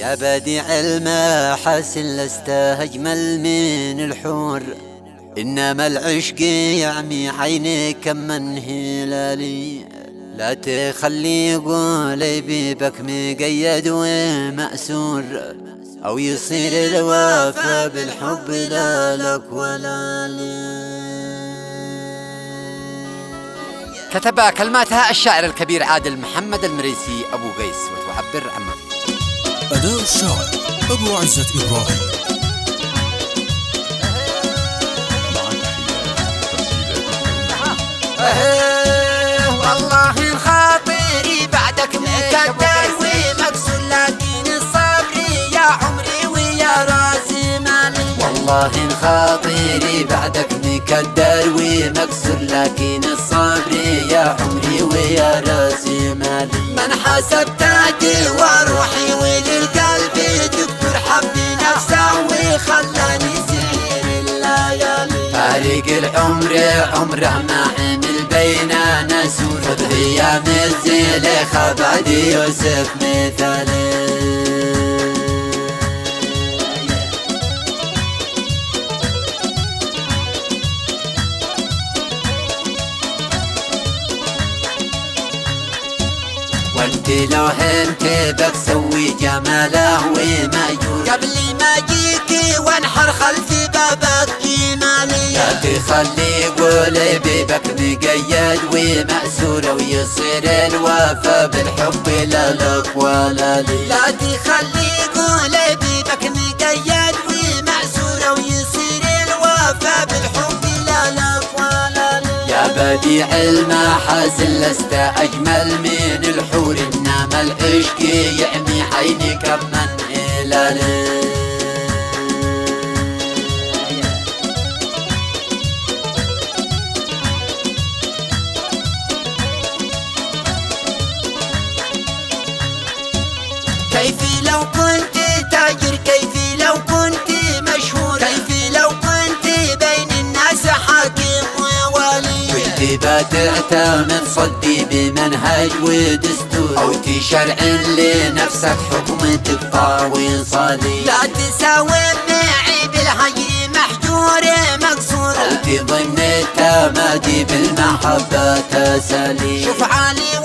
يا بديع المحاسن لست أجمل من الحور، إنما العشق يعمي عينيك من هلالي. لا تخلي قلبي بك مقيد ومأسور، أو يصير الوفا بالحب لا لك ولا لي. كتب كلماتها الشاعر الكبير عادل محمد المريسي أبو قيس، وتعبر عما فيه. أداء الشاعر أبو عزة إبراهيم. والله الخاطري بعدك مكدر ومكسور، لكن الصبر يا عمري ويا راسي مالي. والله الخاطري بعدك مكدر ومكسور، لكن الصبر يا عمري ويا راسي مالي. من حسبتك وروحي وللقلب دكتور حبني نفسه وخلاني سير الليالي. فارق العمر عمره ما عمل بيننا سور، خذ ايام الزليخة بعد يوسف مثالي. وانت لو هنت بتسوي جماله وماجور، قبل ما جيك وانحر خلف بابك جمالي. لا تخلي قلبي بك مقيد ومأسور، ويصير الوفا بالحب لا لك ولا لي. لا تخلي قلبي بك مقيد ومأسور، ويصير الوفا بالحب لا لك ولا لي. يا بديع المحاسن لست أجمل من الحور، إنما العشق يعمي عينك من هلالي. كيفي لو كنت تاجر، كيفي لو كنت مشهور، كيفي لو كنت بين الناس حاكم ووالي. كنت بتعتمد صدي بمنهج ودستور، أو تشرع لنفسك حكم تبقى وصالي. لا تساوم معي بالهجر محجور مقصور، أو تضمن التمادي بالمحبة تسالي. شوف علي